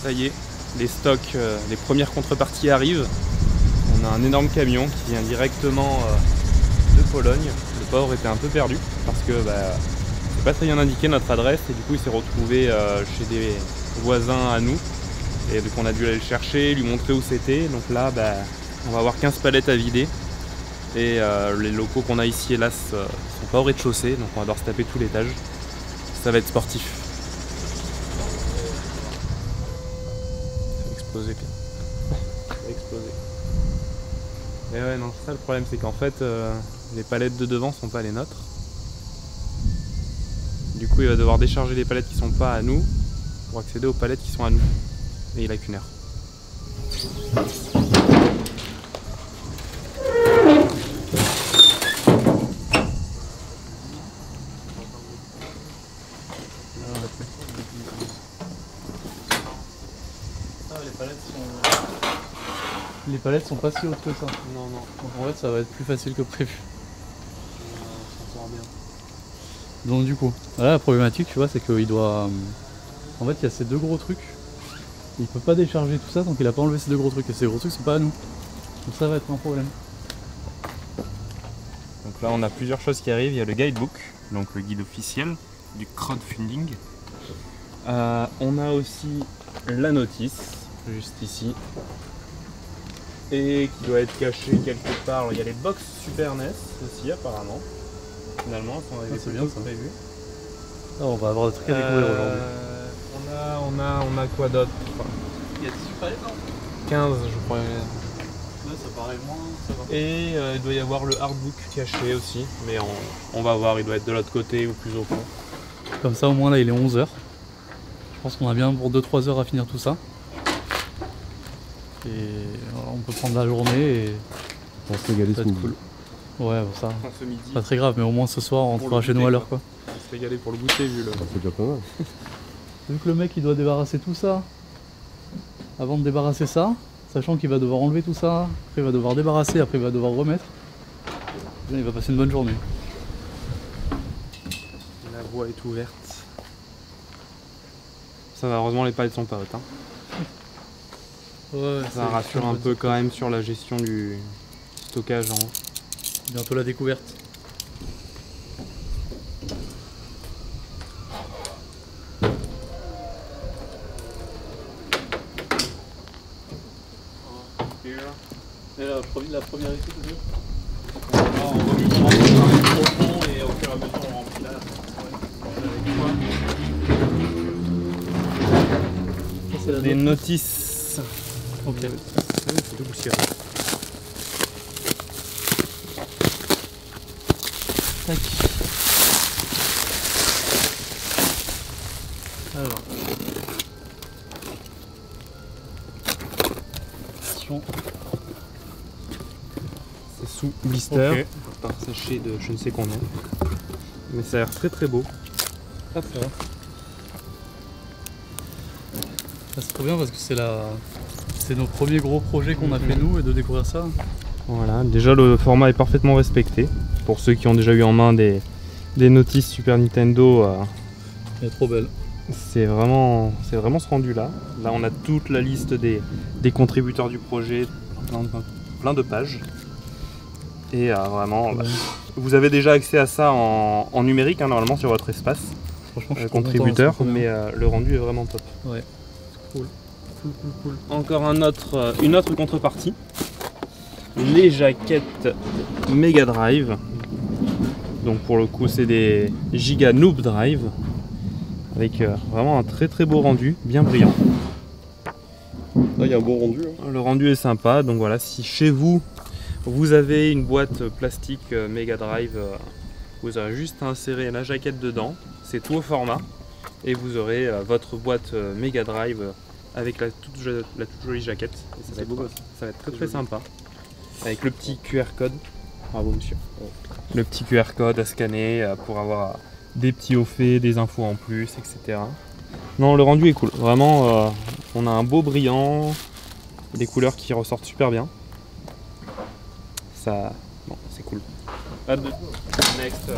Ça y est, les stocks, les premières contreparties arrivent. On a un énorme camion qui vient directement de Pologne. Le pauvre était un peu perdu parce que c'est pas très bien indiqué notre adresse et du coup il s'est retrouvé chez des voisins à nous. Et donc on a dû aller le chercher, lui montrer où c'était. Donc là on va avoir 15 palettes à vider. Et les locaux qu'on a ici hélas sont pas au rez-de-chaussée, donc on va devoir se taper tout l'étage. Ça va être sportif. Ça va exploser. Ça va exploser. Et ouais non, c'est ça le problème, c'est qu'en fait les palettes de devant sont pas les nôtres. Du coup il va devoir décharger les palettes qui sont pas à nous pour accéder aux palettes qui sont à nous. Et il a qu'une heure. Les palettes sont pas si hautes que ça. Non, non. Donc en fait ça va être plus facile que prévu. Donc du coup, là la problématique tu vois c'est qu'il doit... En fait il y a ces deux gros trucs. Il peut pas décharger tout ça donc il a pas enlevé ces deux gros trucs et ces gros trucs c'est pas à nous. Donc ça va être un problème. Donc là on a plusieurs choses qui arrivent, il y a le guidebook, donc le guide officiel du crowdfunding. On a aussi la notice, juste ici. Et qui doit être cachée quelque part. Alors, il y a les box Super NES aussi apparemment. Finalement, c'est bien ça. prévu. Ah, on va avoir des trucs à découvrir aujourd'hui. On a quoi d'autre? Il y a des super non 15 je crois. Ouais, ça paraît moins, ça va. Et il doit y avoir le hardbook caché aussi, mais on va voir, il doit être de l'autre côté ou plus au fond. Comme ça au moins là il est 11 h. Je pense qu'on a bien pour 2-3 heures à finir tout ça. Et voilà, on peut prendre la journée et on va se régaler ce midi. Cool. Ouais bon, ça, ce midi, pas très grave, mais au moins ce soir on rentrera chez nous à l'heure quoi. On va se régaler pour le goûter vu le... C'est déjà pas mal. Vu que le mec il doit débarrasser tout ça, avant de débarrasser ça, sachant qu'il va devoir enlever tout ça, après il va devoir débarrasser, après il va devoir remettre, il va passer une bonne journée. La voie est ouverte. Ça va, heureusement les palettes sont pas hautes. Hein. Ouais, ça rassure un peu quand même sur la gestion du stockage en haut. Bientôt la découverte. Et la première équipe, c'est on remet profond et au fur et à mesure on remplit là. Des notices. Ok. C'est tout poussiéreux. Tac. Alors. Attention. C'est sous blister. Okay. Par sachet de je ne sais combien. Mais ça a l'air très très beau. Ah, c'est vrai. C'est trop bien parce que c'est nos premiers gros projets qu'on a fait nous et de découvrir ça. Voilà, déjà le format est parfaitement respecté. Pour ceux qui ont déjà eu en main des notices Super Nintendo, elle est trop belle. C'est vraiment ce rendu là. Là on a toute la liste des contributeurs du projet, plein de pages. Et vraiment, vous avez déjà accès à ça en numérique hein, normalement sur votre espace contributeur, mais le rendu est vraiment top. Ouais, c'est cool. Cool. Encore une autre contrepartie. Les jaquettes Mega Drive. Donc pour le coup c'est des Giga Noob Drive. Avec vraiment un très très beau rendu, bien brillant. Là il y a un bon rendu. Hein. Le rendu est sympa, donc voilà, si chez vous vous avez une boîte plastique Mega Drive, vous aurez juste à insérer la jaquette dedans, c'est tout au format, et vous aurez votre boîte Mega Drive avec la toute jolie jaquette. Et ça va être très très sympa. Avec le petit QR code. Bravo monsieur. Le petit QR code à scanner pour avoir des petits hauts faits, des infos en plus, etc. Non, le rendu est cool. Vraiment, on a un beau brillant, des couleurs qui ressortent super bien. Ça, bon, c'est cool. Next.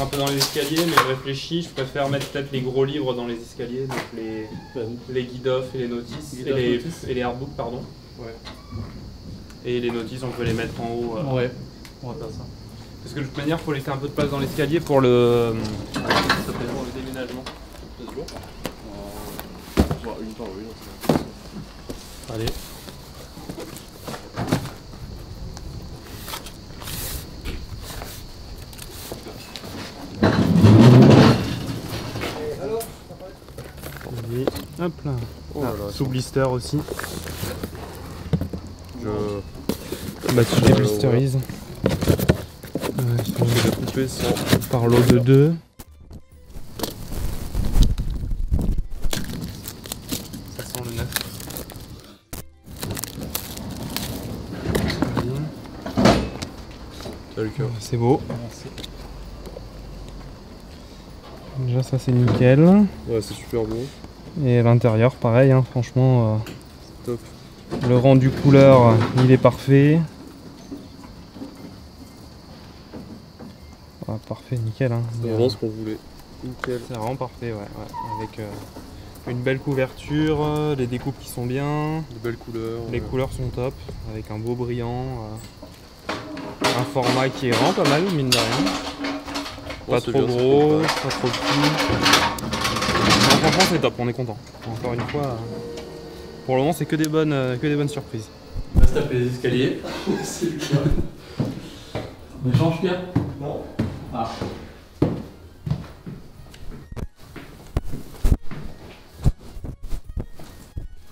un peu dans les escaliers, mais je réfléchis, je préfère mettre peut-être les gros livres dans les escaliers, donc les guide-off et les notices, et les artbooks, pardon. Ouais. Et les notices, on peut les mettre en haut. Ouais, on va faire ça. Parce que de toute manière, il faut laisser un peu de place dans l'escalier pour le déménagement. C'est sûr. Une par une. Allez. Et hop là. Oh là là. Sous blister aussi. Je... Bah tu les blisterise. Je vais couper sans... Par lot de 2. Ça sent le 9. T'as le cœur. C'est beau. Merci. Déjà ça c'est nickel. Ouais, c'est super beau. Et l'intérieur pareil, hein, franchement. Top. Le rendu couleur il est parfait. Ah, parfait, nickel. Hein. C'est vraiment ce qu'on voulait. Nickel. C'est vraiment parfait, ouais. Avec une belle couverture, les découpes qui sont bien, De belles couleurs. les couleurs sont top, avec un beau brillant, un format qui est vraiment pas mal, mine de rien. Pas c'est trop bien, c'est gros, pas pas trop petit. Non, franchement, c'est top, on est content. Encore une fois, pour le moment, c'est que des bonnes surprises. On va se taper les escaliers. C'est le cas. On échange, Pierre? Non. Ah.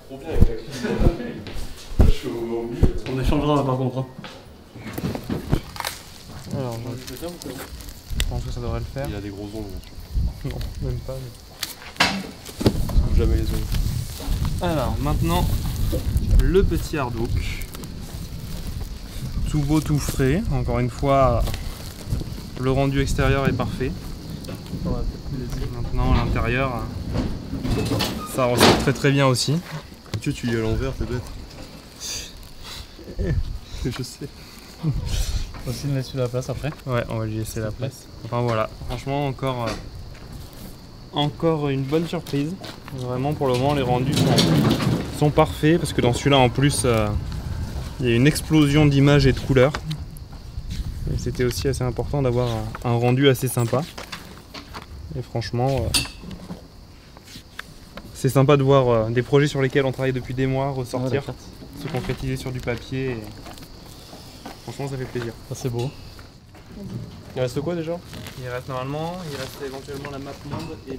Trop bien avec la clé. Je suis au milieu. On échangera là par contre. Hein. Alors, je pense que ça devrait le faire. Il a des gros ongles, bien sûr. Non, même pas. Jamais les ongles. Alors maintenant, le petit hardbook. Tout beau, tout frais. Encore une fois, le rendu extérieur est parfait. Maintenant, l'intérieur, ça ressort très très bien aussi. Tu lis à l'envers, t'es bête. Je sais. Aussi, me laisse de la place après. Ouais, on va lui laisser la place. Enfin voilà, franchement, encore une bonne surprise. Vraiment, pour le moment, les rendus sont parfaits parce que dans celui-là, en plus, il y a une explosion d'images et de couleurs. Et c'était aussi assez important d'avoir un rendu assez sympa. Et franchement, c'est sympa de voir des projets sur lesquels on travaille depuis des mois ressortir, se concrétiser sur du papier. Et... Franchement, ça fait plaisir. Ça, c'est beau. Il reste quoi déjà? Il reste éventuellement la map monde et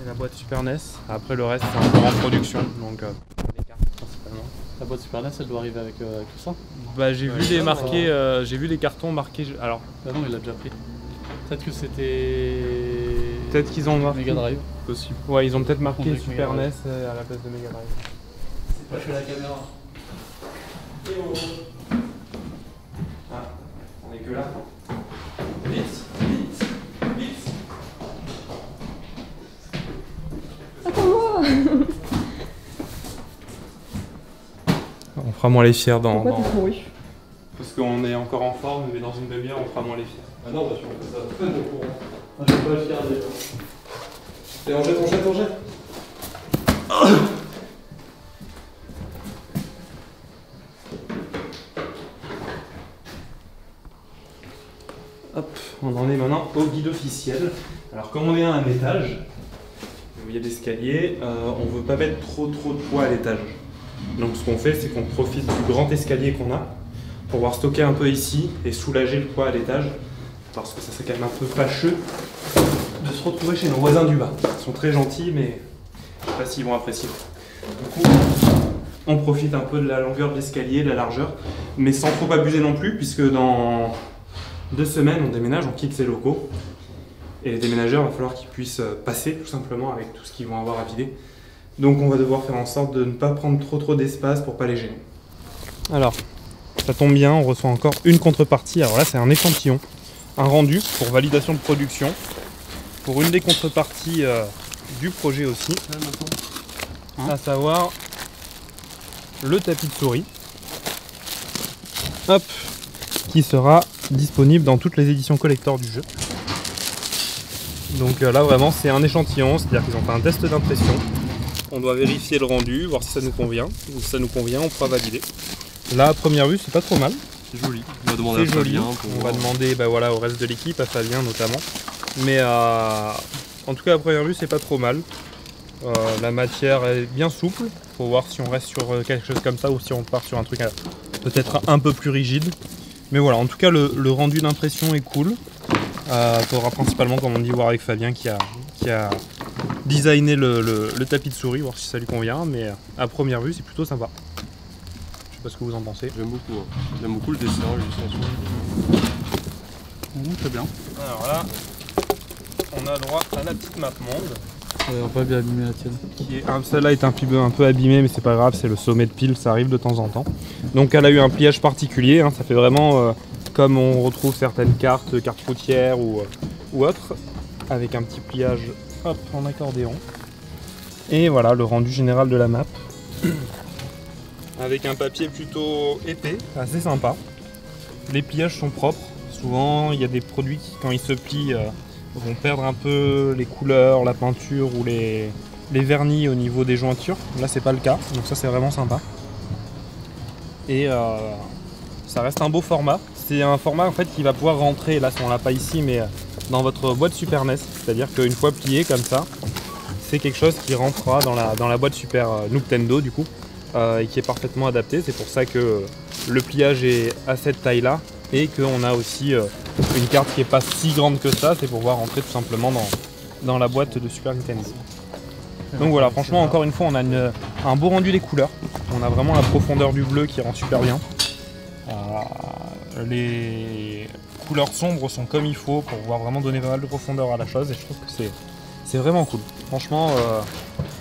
la boîte Super NES. Après, le reste, c'est encore en production. Donc, les cartes principalement. La boîte Super NES, elle doit arriver avec tout ça. Bah, j'ai vu les cartons marqués. Alors, Bah non, il l'a déjà pris. Peut-être que c'était. peut-être qu'ils ont marqué. Mega Drive. Possible. Ouais, ils ont peut-être marqué Avec Super Mega NES Drive. à la place de Mega Drive. C'est pas chez la caméra. Ah, on est que là. Vite, vite, vite. Attends-moi. On fera moins les fiers Pourquoi t'es couru? Parce qu'on est encore en forme, mais dans une demi-heure, on fera moins les fiers. Ah non, bah tu fais ça. Très au courant. Ah, je vais pas le faire déjà. Et on jette. Hop, on en est maintenant au guide officiel. Alors comme on est à un étage, où il y a l'escalier, on ne veut pas mettre trop de poids à l'étage. Donc ce qu'on fait, c'est qu'on profite du grand escalier qu'on a pour pouvoir stocker un peu ici et soulager le poids à l'étage. Parce que ça serait quand même un peu fâcheux de se retrouver chez nos voisins du bas. Ils sont très gentils, mais je ne sais pas s'ils vont apprécier. Du coup, on profite un peu de la longueur de l'escalier, de la largeur, mais sans trop abuser non plus, puisque dans 2 semaines, on déménage, on quitte ces locaux. Et les déménageurs, il va falloir qu'ils puissent passer tout simplement avec tout ce qu'ils vont avoir à vider. Donc on va devoir faire en sorte de ne pas prendre trop d'espace pour pas les gêner. Alors, ça tombe bien, on reçoit encore une contrepartie. Alors là, c'est un échantillon, un rendu pour validation de production. Pour une des contreparties du projet aussi, à savoir le tapis de souris. Hop, qui sera disponible dans toutes les éditions collector du jeu. Donc là vraiment c'est un échantillon, c'est-à-dire qu'ils ont fait un test d'impression. On doit vérifier le rendu, voir si ça nous convient. Si ça nous convient, on pourra valider. Là à première vue c'est pas trop mal. C'est joli. On va demander à Fabien. On va demander voilà, au reste de l'équipe, à Fabien notamment. Mais en tout cas à première vue c'est pas trop mal. La matière est bien souple. Faut voir si on reste sur quelque chose comme ça ou si on part sur un truc peut-être un peu plus rigide. Mais voilà, en tout cas le rendu d'impression est cool. Faudra principalement, comme on dit, voir avec Fabien qui a designé le tapis de souris, voir si ça lui convient. Mais à première vue c'est plutôt sympa. Je sais pas ce que vous en pensez. J'aime beaucoup. Hein. J'aime beaucoup le dessin, l'illustration. Très bien. Alors là, on a droit à la petite map monde. On va pas bien abîmer la tienne. Celle-là est un peu abîmée, mais c'est pas grave, c'est le sommet de pile, ça arrive de temps en temps. Donc elle a eu un pliage particulier, hein, ça fait vraiment comme on retrouve certaines cartes routières ou autres, avec un petit pliage hop, en accordéon. Et voilà le rendu général de la map. Avec un papier plutôt épais, assez sympa. Les pliages sont propres. Souvent, il y a des produits qui, quand ils se plient, vont perdre un peu les couleurs, la peinture ou les vernis au niveau des jointures. Là, c'est pas le cas, donc ça, c'est vraiment sympa. Et ça reste un beau format. C'est un format en fait qui va pouvoir rentrer, là, on l'a pas ici, mais dans votre boîte Super NES. C'est-à-dire qu'une fois plié comme ça, c'est quelque chose qui rentrera dans la boîte Super Nintendo du coup. Et qui est parfaitement adapté, c'est pour ça que le pliage est à cette taille là et qu'on a aussi une carte qui n'est pas si grande que ça, c'est pour pouvoir rentrer tout simplement dans la boîte de Super Nintendo. Donc voilà, franchement encore une fois on a un beau rendu des couleurs, on a vraiment la profondeur du bleu qui rend super bien. Les couleurs sombres sont comme il faut pour pouvoir vraiment donner pas mal de profondeur à la chose et je trouve que c'est vraiment cool. Franchement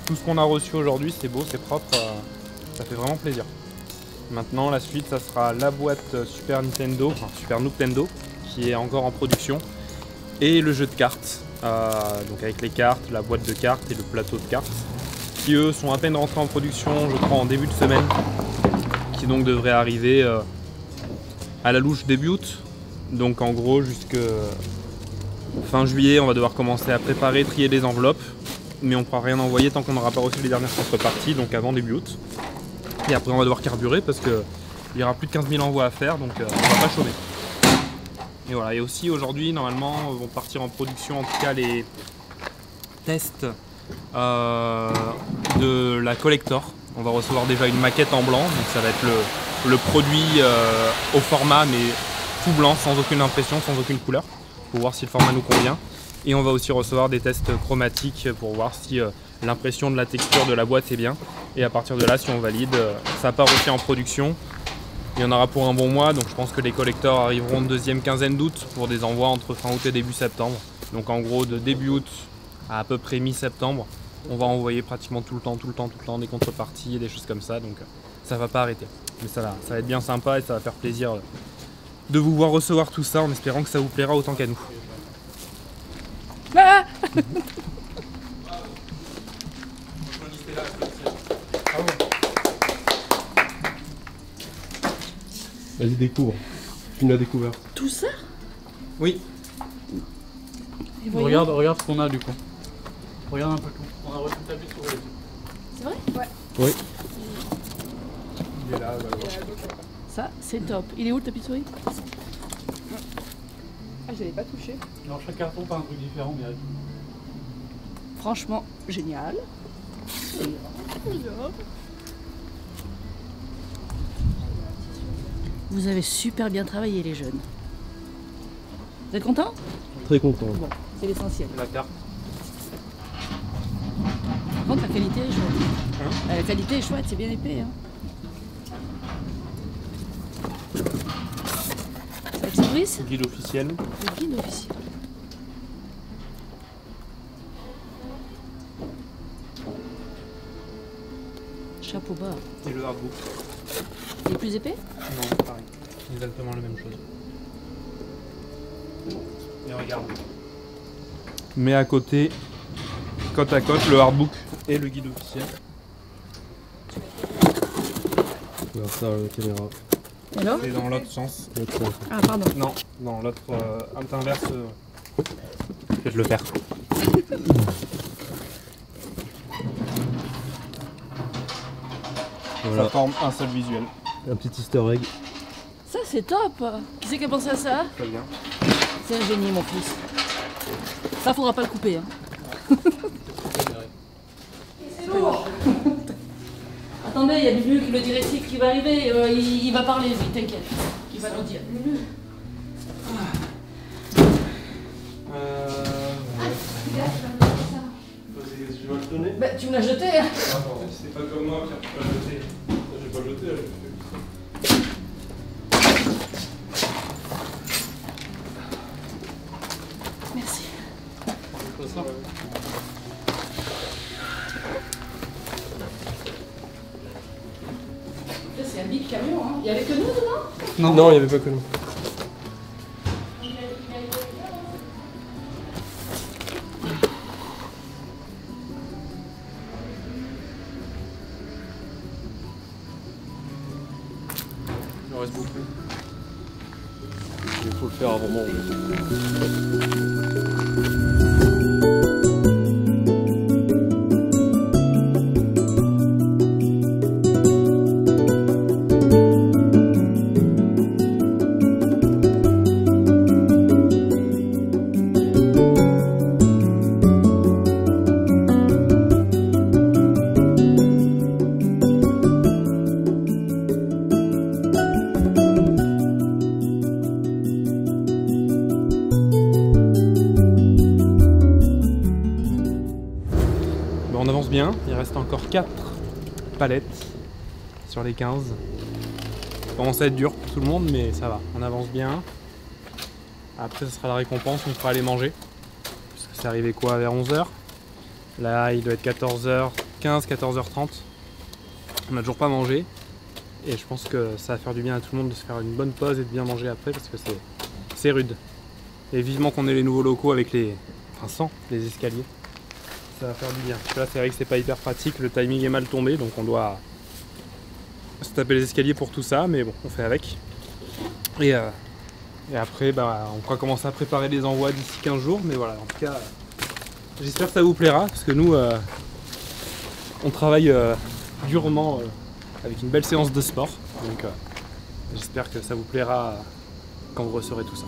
tout ce qu'on a reçu aujourd'hui c'est beau, c'est propre. Ça fait vraiment plaisir. Maintenant la suite ça sera la boîte Super Nintendo, enfin Super Nintendo qui est encore en production et le jeu de cartes, donc avec les cartes, la boîte de cartes et le plateau de cartes qui eux sont à peine rentrés en production je crois en début de semaine, qui donc devrait arriver à la louche début août, donc en gros jusque fin juillet on va devoir commencer à préparer, trier les enveloppes, mais on ne pourra rien envoyer tant qu'on n'aura pas reçu les dernières contreparties, donc avant début août. Et après on va devoir carburer parce qu'il y aura plus de 15 000 envois à faire, donc on va pas chômer. Et voilà, et aussi aujourd'hui normalement vont partir en production en tout cas les tests de la collector. On va recevoir déjà une maquette en blanc, donc ça va être le produit au format mais tout blanc, sans aucune impression, sans aucune couleur, pour voir si le format nous convient. Et on va aussi recevoir des tests chromatiques pour voir si l'impression de la texture de la boîte est bien. Et à partir de là, si on valide, ça part aussi en production. Il y en aura pour un bon mois, donc je pense que les collecteurs arriveront deuxième quinzaine d'août pour des envois entre fin août et début septembre. Donc en gros de début août à peu près mi-septembre, on va envoyer pratiquement tout le temps des contreparties et des choses comme ça. Donc ça va pas arrêter. Mais ça va être bien sympa et ça va faire plaisir de vous voir recevoir tout ça en espérant que ça vous plaira autant qu'à nous. Ah Vas-y, découvre. Filme la découverte. Tout ça? Oui. Et voyons. Regarde ce qu'on a du coup. Regarde un peu tout. On a reçu le tapis sur les yeux. C'est vrai? Ouais. Oui. Il est là, Ça, c'est top. Il est où le tapis de souris? Ah, je l'avais pas touché. Alors chaque carton pas un truc différent, mais Franchement, génial. Vous avez super bien travaillé les jeunes. Vous êtes contents? Très content. Bon, c'est l'essentiel. la carte. Par contre, la qualité est chouette. La qualité est chouette, c'est bien épais. Hein. Avec surprise, Guide officiel. le guide officiel. Chapeau bas. Et le hardbook. Il est plus épais? Non, pareil. Exactement la même chose. Et regarde. Mais à côté, côte à côte, le hardbook et le guide officiel. Regarde ça, la caméra. Et alors? C'est dans l'autre sens. Ah, pardon. Non, dans l'autre inverse. Je le perds. Voilà. Ça forme un seul visuel. Un petit easter egg. Ça, c'est top. Qui c'est qui a pensé à ça? Très bien. C'est un génie, mon fils. Ça, faudra pas le couper. Hein. C'est lourd. Attendez, il y a Lulu, le directif qui va arriver. Il va parler, lui, t'inquiète. Il va nous dire. Lulu. Tu vas le donner? Bah, tu me l'as jeté. Hein. C'est pas comme moi qui a pas jeté. J'ai pas jeté, Merci. ça. C'est un big camion. Hein. Il y avait que nous dedans? Non, il n'y avait pas que nous. Il en reste beaucoup. Il faut le faire avant manger. On avance bien, il reste encore 4 palettes sur les 15. Ça commence à être dur pour tout le monde, mais ça va, on avance bien. Après, ce sera la récompense, on pourra aller manger. Parce que c'est arrivé quoi, vers 11h. Là, il doit être 14h15, 14h30. On n'a toujours pas mangé. Et je pense que ça va faire du bien à tout le monde de se faire une bonne pause et de bien manger après, parce que c'est rude. Et vivement qu'on ait les nouveaux locaux avec les... Enfin, sans les escaliers. Ça va faire du bien. Là, c'est vrai que c'est pas hyper pratique, le timing est mal tombé, donc on doit se taper les escaliers pour tout ça, mais bon, on fait avec. Et après, bah, on pourra commencer à préparer les envois d'ici 15 jours, mais voilà, en tout cas, j'espère que ça vous plaira, parce que nous, on travaille durement avec une belle séance de sport, donc j'espère que ça vous plaira quand vous recevrez tout ça.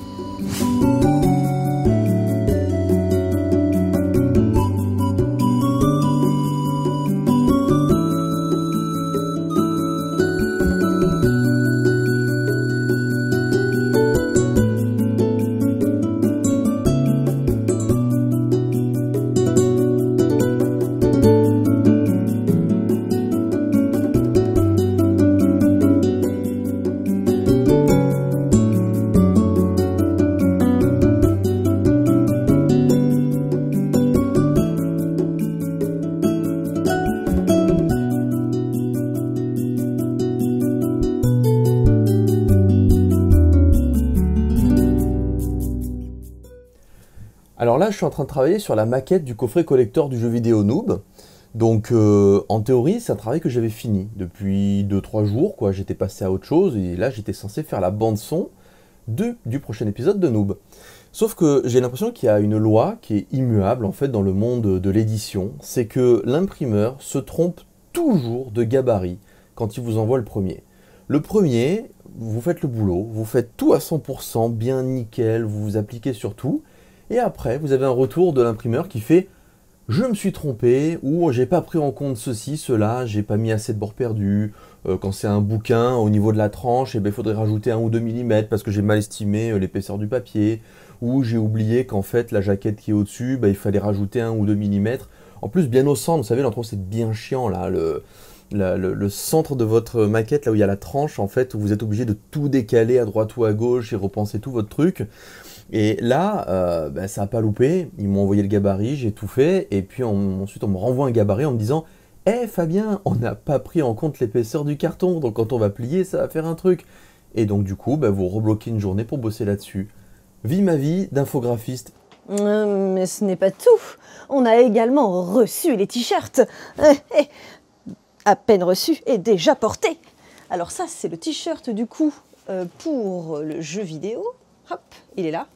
Alors là, je suis en train de travailler sur la maquette du coffret collector du jeu vidéo Noob. Donc en théorie, c'est un travail que j'avais fini depuis 2-3 jours, quoi. J'étais passé à autre chose et là, j'étais censé faire la bande son du prochain épisode de Noob. Sauf que j'ai l'impression qu'il y a une loi qui est immuable en fait dans le monde de l'édition, c'est que l'imprimeur se trompe toujours de gabarit quand il vous envoie le premier. Le premier, vous faites le boulot, vous faites tout à 100%, bien nickel, vous vous appliquez sur tout. Et après, vous avez un retour de l'imprimeur qui fait « Je me suis trompé » ou « J'ai pas pris en compte ceci, cela, j'ai pas mis assez de bords perdus. Quand c'est un bouquin, au niveau de la tranche, il faudrait rajouter 1 ou 2 mm parce que j'ai mal estimé l'épaisseur du papier. Ou j'ai oublié qu'en fait, la jaquette qui est au-dessus, il fallait rajouter 1 ou 2 mm. En plus, bien au centre, vous savez, l'endroit c'est bien chiant là, le centre de votre maquette, là où il y a la tranche, en fait, où vous êtes obligé de tout décaler à droite ou à gauche et repenser tout votre truc. Et là, ça n'a pas loupé, ils m'ont envoyé le gabarit, j'ai tout fait, et puis ensuite on me renvoie un gabarit en me disant « Eh Fabien, on n'a pas pris en compte l'épaisseur du carton, donc quand on va plier, ça va faire un truc. » Et donc du coup, vous rebloquez une journée pour bosser là-dessus. Vie ma vie d'infographiste. Mais ce n'est pas tout. On a également reçu les t-shirts. À peine reçu et déjà porté. Alors ça, c'est le t-shirt du coup pour le jeu vidéo. Hop, il est là.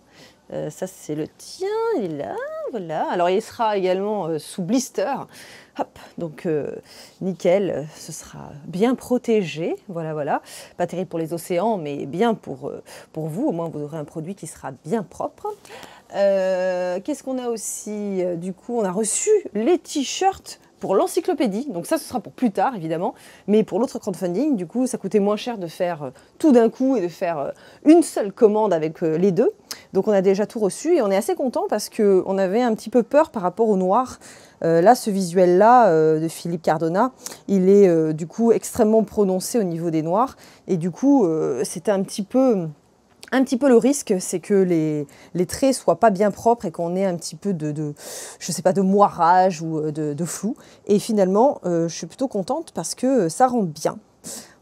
Ça, c'est le tien, il est là, voilà. Alors, il sera également sous blister. Hop, donc nickel, ce sera bien protégé. Voilà, voilà. Pas terrible pour les océans, mais bien pour vous. Au moins, vous aurez un produit qui sera bien propre. Qu'est-ce qu'on a aussi? Du coup, on a reçu les t-shirts pour l'encyclopédie. Donc ça, ce sera pour plus tard, évidemment. Mais pour l'autre crowdfunding, du coup, ça coûtait moins cher de faire tout d'un coup et de faire une seule commande avec les deux. Donc on a déjà tout reçu et on est assez content parce qu'on avait un petit peu peur par rapport au noir. Là, ce visuel-là de Philippe Cardona, il est du coup extrêmement prononcé au niveau des noirs. Et du coup, c'était un petit peu le risque, c'est que les traits soient pas bien propres et qu'on ait un petit peu je sais pas, de moirage ou de flou. Et finalement, je suis plutôt contente parce que ça rend bien.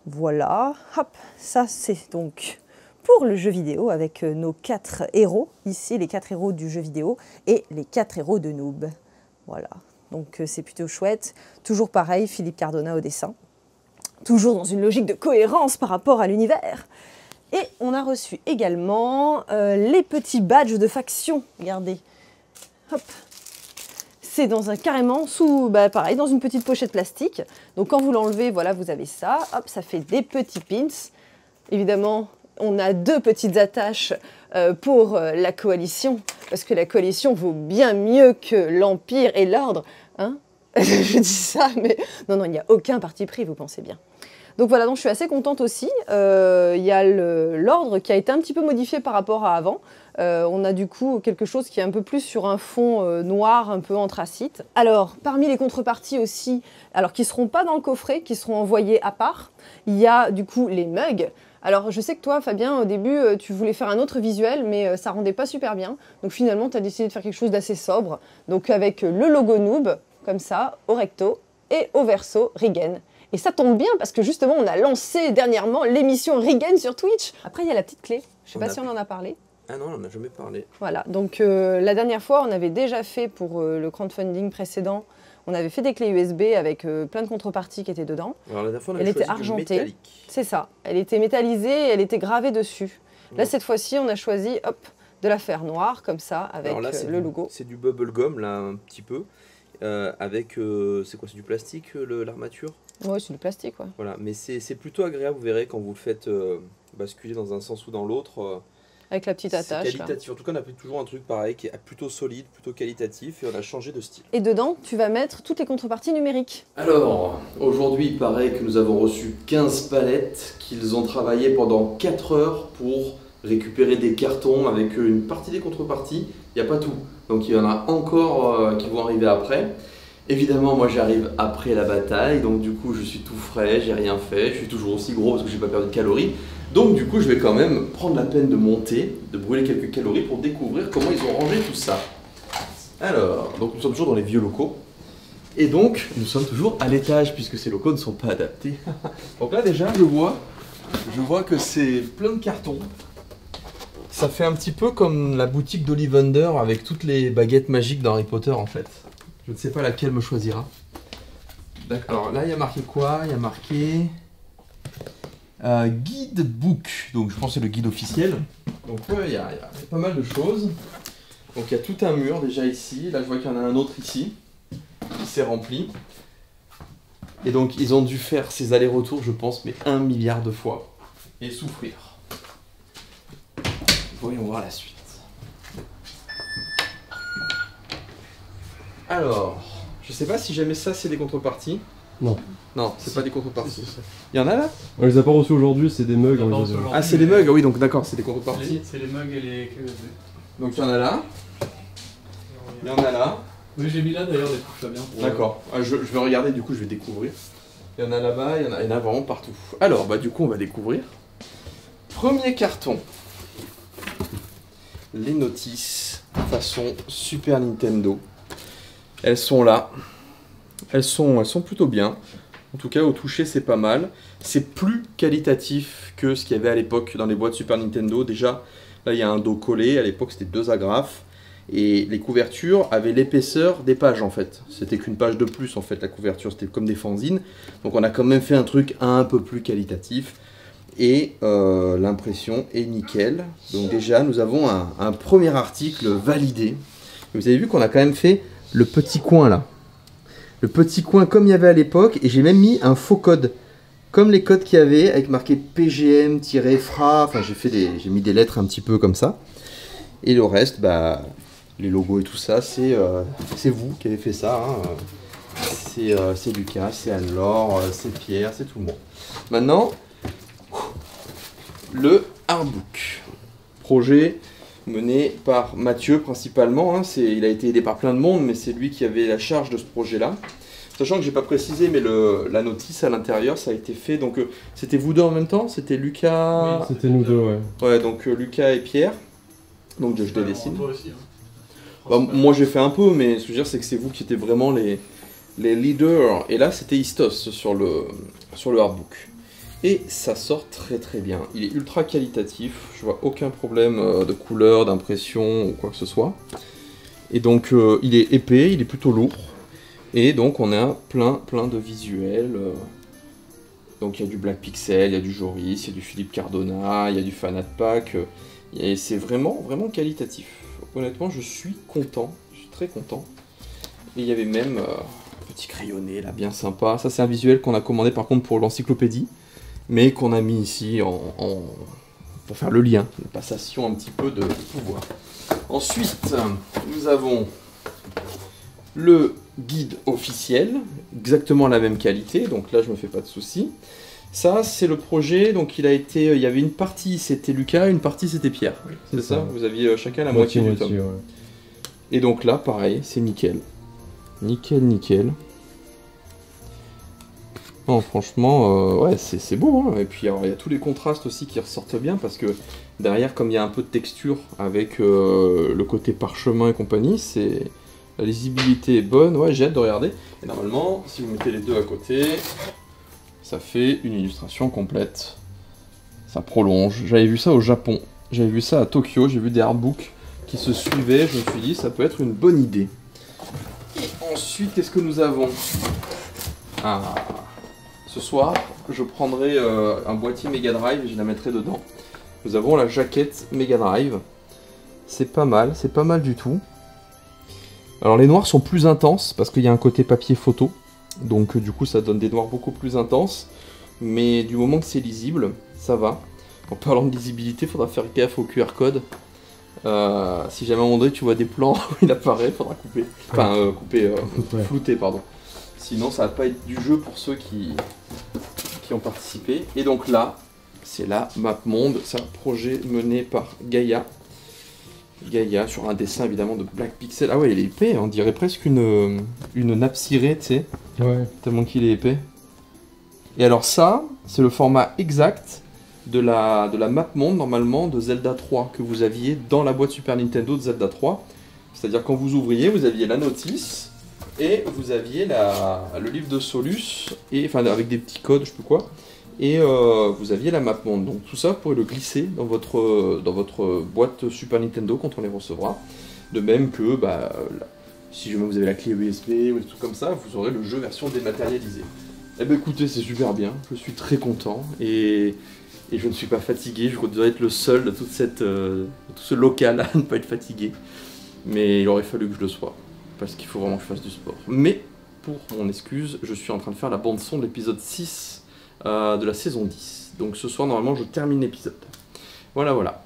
Voilà, hop, ça c'est donc pour le jeu vidéo avec nos 4 héros, ici les 4 héros du jeu vidéo et les 4 héros de Noob. Voilà, donc c'est plutôt chouette. Toujours pareil, Philippe Cardona au dessin. Toujours dans une logique de cohérence par rapport à l'univers. Et on a reçu également les petits badges de faction. Regardez. Hop. C'est carrément sous, pareil, dans une petite pochette plastique. Donc quand vous l'enlevez, voilà, vous avez ça. Hop, ça fait des petits pins. Évidemment, on a 2 petites attaches pour la coalition. Parce que la coalition vaut bien mieux que l'Empire et l'Ordre. Hein? Je dis ça, mais non, il n'y a aucun parti pris, vous pensez bien. Donc voilà, donc je suis assez contente aussi. Il y a l'ordre qui a été un petit peu modifié par rapport à avant. On a du coup quelque chose qui est un peu plus sur un fond noir, un peu anthracite. Alors, parmi les contreparties aussi, alors qui ne seront pas dans le coffret, qui seront envoyés à part, il y a du coup les mugs. Alors, je sais que toi, Fabien, au début, tu voulais faire un autre visuel, mais ça rendait pas super bien. Donc finalement, tu as décidé de faire quelque chose d'assez sobre. Donc avec le logo Noob, comme ça, au recto, et au verso, Rigen. Et ça tombe bien parce que justement, on a lancé dernièrement l'émission Rigen sur Twitch. Après, il y a la petite clé. Je sais pas si on en a parlé. Ah non, on n'en a jamais parlé. Voilà, donc la dernière fois, on avait déjà fait pour le crowdfunding précédent, on avait fait des clés USB avec plein de contreparties qui étaient dedans. Alors la dernière fois, on a Elle était argentée. C'est ça. Elle était métallisée et elle était gravée dessus. Ouais. Là, cette fois-ci, on a choisi, hop, de la faire noire, comme ça, avec là, le logo. C'est du bubble gum, là, un petit peu. Avec, c'est quoi, c'est du plastique, l'armature? Ouais, c'est du plastique, ouais. Voilà, mais c'est plutôt agréable, vous verrez, quand vous le faites basculer dans un sens ou dans l'autre. Avec la petite attache. C'est qualitatif. En tout cas, on a pris toujours un truc pareil, qui est plutôt solide, plutôt qualitatif, et on a changé de style. Et dedans, tu vas mettre toutes les contreparties numériques. Alors, aujourd'hui, il paraît que nous avons reçu 15 palettes, qu'ils ont travaillé pendant 4 heures pour récupérer des cartons avec une partie des contreparties. Il n'y a pas tout. Donc il y en a encore qui vont arriver après. Évidemment, moi j'arrive après la bataille, donc du coup je suis tout frais, j'ai rien fait, je suis toujours aussi gros parce que j'ai pas perdu de calories. Donc du coup je vais quand même prendre la peine de monter, de brûler quelques calories pour découvrir comment ils ont rangé tout ça. Alors, donc nous sommes toujours dans les vieux locaux. Et donc nous sommes toujours à l'étage puisque ces locaux ne sont pas adaptés. Donc là déjà je vois que c'est plein de cartons. Ça fait un petit peu comme la boutique d'Ollivander avec toutes les baguettes magiques d'Harry Potter en fait. Je ne sais pas laquelle me choisira. D'accord, là il y a marqué quoi? Il y a marqué guide book, donc je pense que c'est le guide officiel. Donc ouais, il y a pas mal de choses. Donc il y a tout un mur déjà ici, là je vois qu'il y en a un autre ici, qui s'est rempli. Et donc ils ont dû faire ces allers-retours je pense mais 1 milliard de fois. Et souffrir. Voyons voir la suite. Alors, je sais pas si jamais ça c'est des contreparties. Non. Non, c'est pas des contreparties. Il y en a là? On les a pas reçus aujourd'hui, c'est des mugs. Ah, c'est des mugs, oui, donc d'accord, c'est des contreparties. C'est les mugs et les clés USB. Donc il y en a là. Il y en a là. Oui, j'ai mis là d'ailleurs des trucs Fabien. D'accord, je vais regarder, du coup je vais découvrir. Il y en a là-bas, il y en a vraiment partout. Alors, bah du coup on va découvrir. Premier carton. Les notices façon Super Nintendo. Elles sont là. Elles sont plutôt bien. En tout cas, au toucher, c'est pas mal. C'est plus qualitatif que ce qu'il y avait à l'époque dans les boîtes Super Nintendo. Déjà, là, il y a un dos collé. À l'époque, c'était 2 agrafes. Et les couvertures avaient l'épaisseur des pages, en fait. C'était qu'une page de plus, en fait, la couverture. C'était comme des fanzines. Donc, on a quand même fait un truc un peu plus qualitatif. et l'impression est nickel. Donc déjà, nous avons un premier article validé. Vous avez vu qu'on a quand même fait le petit coin là. Le petit coin comme il y avait à l'époque, et j'ai même mis un faux code. Comme les codes qu'il y avait, avec marqué PGM-FRA, enfin j'ai mis des lettres un petit peu comme ça. Et le reste, bah, les logos et tout ça, c'est vous qui avez fait ça. Hein. C'est Lucas, c'est Anne-Laure, c'est Pierre, c'est tout le monde. Maintenant, le artbook. Projet mené par Mathieu principalement. Hein. Il a été aidé par plein de monde, mais c'est lui qui avait la charge de ce projet-là. Sachant que j'ai pas précisé, mais la notice à l'intérieur, ça a été fait. Donc c'était vous deux en même temps? C'était Lucas? Oui, c'était nous deux, ouais. Ouais, donc Lucas et Pierre. Donc je les dessine. Toi aussi, hein. Bah, moi j'ai fait un peu, mais ce que je veux dire, c'est que c'est vous qui étiez vraiment les leaders. Et là, c'était Istos sur le artbook. Et ça sort très très bien. Il est ultra qualitatif. Je vois aucun problème de couleur, d'impression ou quoi que ce soit. Et donc il est épais, il est plutôt lourd. Et donc on a plein de visuels. Donc il y a du Black Pixel, il y a du Joris, il y a du Philippe Cardona, il y a du Fanat Pack. Et c'est vraiment qualitatif. Honnêtement, je suis content, je suis très content. Et il y avait même un petit crayonné là, bien sympa. Ça c'est un visuel qu'on a commandé par contre pour l'encyclopédie, mais qu'on a mis ici pour faire le lien, une passation un petit peu de pouvoir. Ensuite, nous avons le guide officiel, exactement la même qualité, donc là je me fais pas de soucis. Ça c'est le projet, donc il y avait une partie c'était Lucas, une partie c'était Pierre, Oui, c'est ça? Vous aviez chacun la moitié du tome. Ouais. Et donc là pareil, c'est nickel. Nickel. Non franchement, ouais c'est beau, hein. Et puis alors, il y a tous les contrastes aussi qui ressortent bien, parce que derrière comme il y a un peu de texture avec le côté parchemin et compagnie, la lisibilité est bonne, ouais, j'ai hâte de regarder. Et normalement, si vous mettez les deux à côté, ça fait une illustration complète. Ça prolonge. J'avais vu ça au Japon, j'avais vu ça à Tokyo, j'ai vu des artbooks qui se suivaient, je me suis dit ça peut être une bonne idée. Et ensuite, qu'est-ce que nous avons? Ce soir, je prendrai un boîtier Mega Drive et je la mettrai dedans. Nous avons la jaquette Mega Drive. C'est pas mal du tout. Alors les noirs sont plus intenses parce qu'il y a un côté papier photo, donc du coup ça donne des noirs beaucoup plus intenses, mais du moment que c'est lisible, ça va. En parlant de lisibilité, il faudra faire gaffe au QR code. Si jamais à un moment donné tu vois des plans où il apparaît, il faudra couper. Enfin, flouter, pardon. Sinon ça va pas être du jeu pour ceux qui ont participé. Et donc là, c'est la map monde, c'est un projet mené par Gaïa. Gaïa sur un dessin évidemment de Black Pixel. Ah ouais, il est épais, on dirait presque une nappe cirée, tu sais. Ouais. Tellement qu'il est épais. Et alors ça, c'est le format exact de la map monde normalement de Zelda 3 que vous aviez dans la boîte Super Nintendo de Zelda 3. C'est-à-dire quand vous ouvriez, vous aviez la notice et vous aviez le livre de Solus, et, enfin avec des petits codes, je sais plus quoi. Et vous aviez la map monde. Donc tout ça, vous pourrez le glisser dans votre boîte Super Nintendo quand on les recevra. De même que si jamais vous avez la clé USB ou des trucs comme ça, vous aurez le jeu version dématérialisée. Eh ben écoutez, c'est super bien, je suis très content et je ne suis pas fatigué. Je dois être le seul de tout ce local à ne pas être fatigué. Mais il aurait fallu que je le sois, parce qu'il faut vraiment que je fasse du sport. Mais pour mon excuse, je suis en train de faire la bande son de l'épisode 6 de la saison 10. Donc ce soir, normalement, je termine l'épisode. Voilà.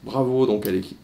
Bravo donc à l'équipe.